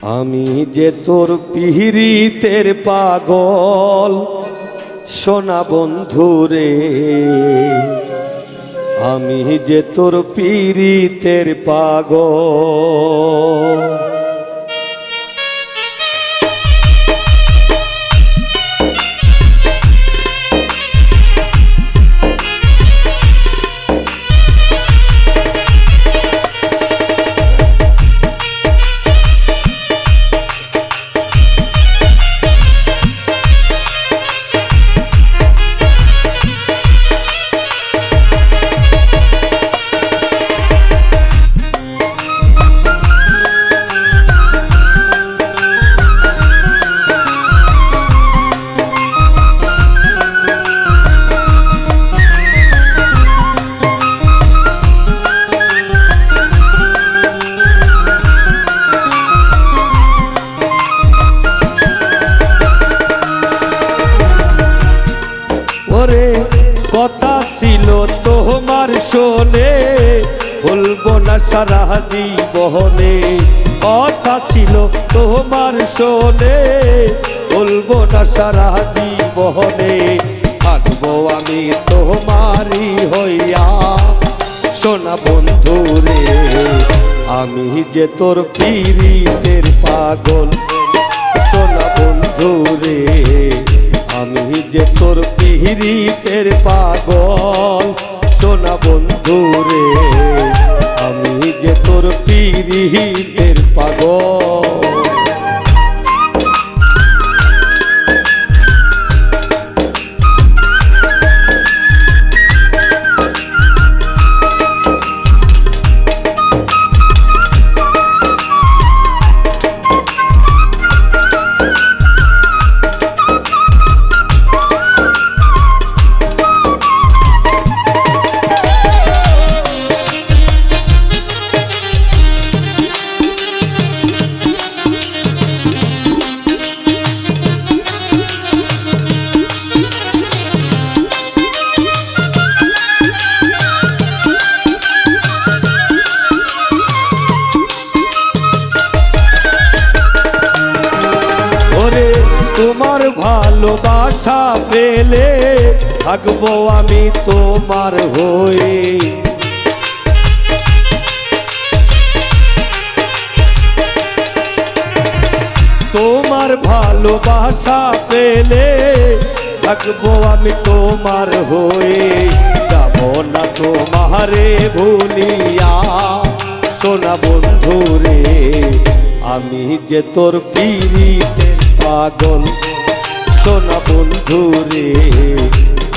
আমি যে তোর পিহিরিতের পাগল সোনা বন্ধুরে, আমি যে তোর পিরিতের পাগল। কথা ছিল তোমার শোনে, বলবো না সারা জীবনে। কথা ছিল তোমার শোনে, বলবো না সারা জীবনে। থাকবো আমি তোমারই হইয়া সোনা বন্ধুরে, আমি যে তোর পিরিতের পাগল সোনা বন্ধুরে। আমি যে তোর পিরিতের পাগল সোনা বন্ধুরে, আমি যে তোর পিরিতের পাগল। তোমার ভালোবাসা পেলে থাকবো আমি তোমার হয়ে। তোমার ভালোবাসা পেলে থাকবো আমি তোমার হয়ে। যাব না তোমারে ভুলিয়া সোনা বন্ধুরে, আমি যে তোর পিরিতের পাগল সোনা বন্ধুরে।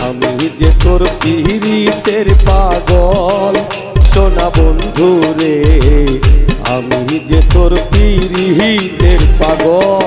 আমি যে তোর পিরিতের পাগল সোনা বন্ধুরে, আমি যে তোর পিরিতের পাগল।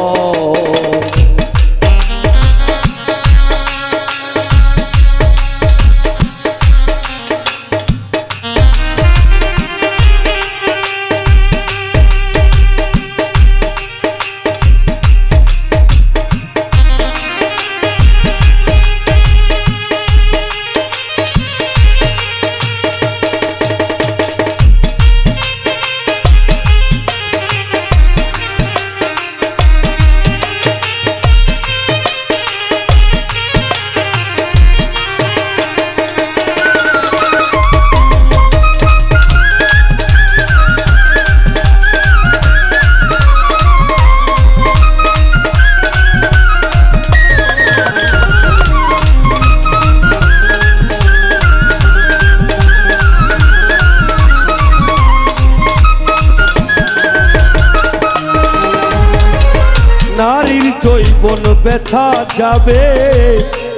নারীর যৌবন ব্যথা যাবে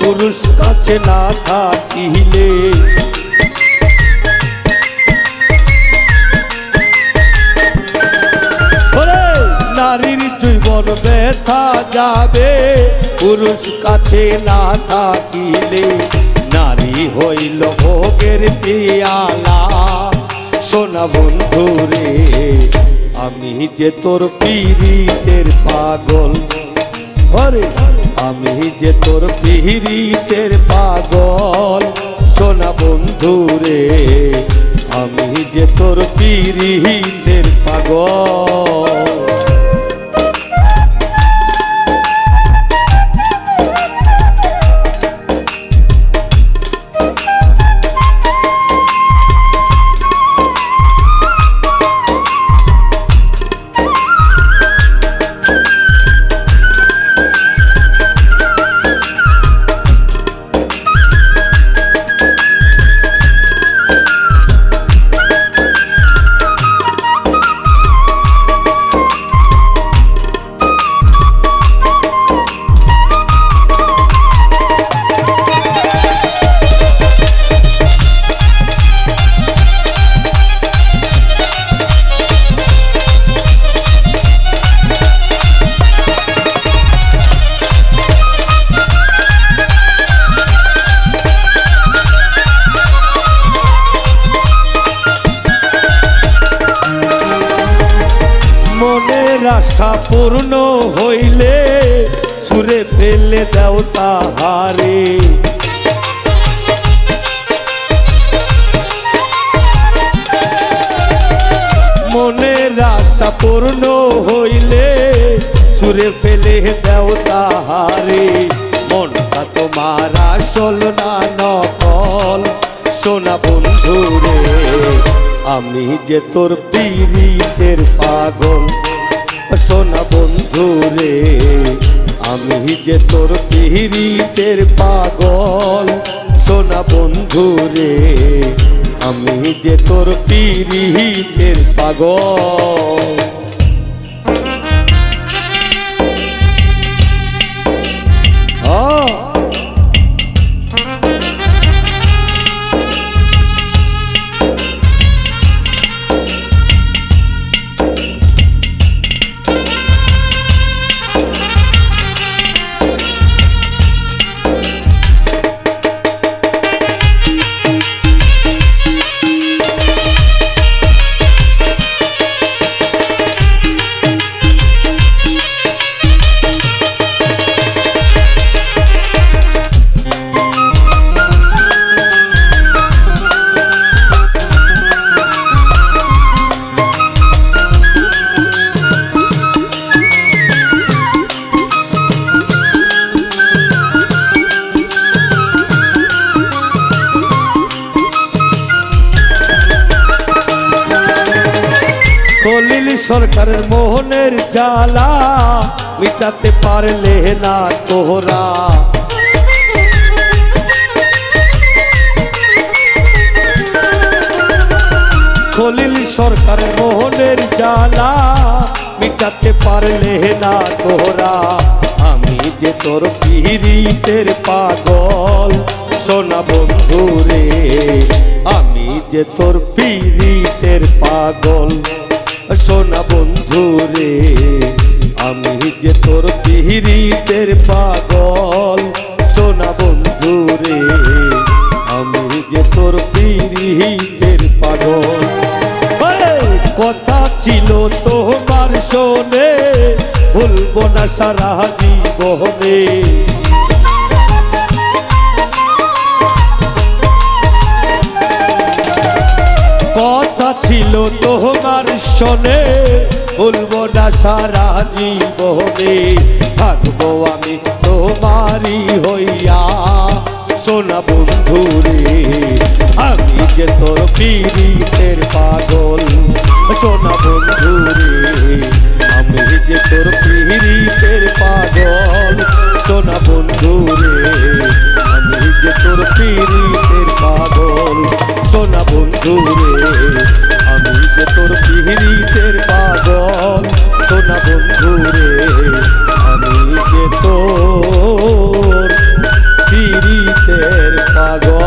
পুরুষ কাছে না থাকিলে। নারীর যৌবন ব্যথা যাবে পুরুষ কাছে না থাকিলে। নারী হইল ভোগের পিয়ালা সোনা বন্ধুরে, আমি যে তোর পিরিতের পাগল। ওরে আমি যে তোর পিরিতের পাগল সোনা বন্ধুরে, আমি যে তোর পিরিতের পাগল। পূর্ণ হইলে সুরে ফেলে দাও তাহারে। মনের আশা পূর্ণ হইলে সুরে ফেলে দাও তাহারে। মনটা তোমার আসল না নকল সোনা বন্ধুরে, আমি যে তোর পীড়িতের পাগল সোনা বন্ধুরে, আমি যে তোর পীড়িতের পাগল সোনা বন্ধুরে, আমি যে তোর পীড়িতের পাগল। খলিল সরকারের মোহনের জ্বালা মিটাতে পারলে না তোরা। খলিল সরকারের মোহনের জ্বালা মিটাতে পারলে না তোরা, আমি যে তোর পীড়িতের পাগল সোনা বন্ধুরে, আমি যে তোর পীড়িতের পাগল সোনা বন্ধুরে, আমি যে তোর পীড়িতের পাগল সোনা বন্ধুরে, আমি যে তোর পীড়িতের পাগল। কথা ছিল তোমার শোনে ভুলবো না সারা জীবনে। কথা ছিল তোমার শোনে ভুলবো না সারা জীবনে। থাকবো আমি তোমারই হইয়া সোনা বন্ধুরে, আমি যে তোর পীড়িতের পাগল সোনা বন্ধুরে, আমি যে তোর পীড়িতের পাগল সোনা বন্ধুরে, আমি যে তোর পীড়িতের পাগল সোনা বন্ধুরে, আমি যে তোর পীড়িতের পাগল সোনা বন্ধুরে, আমি যে তোর পীড়িতের পাগল।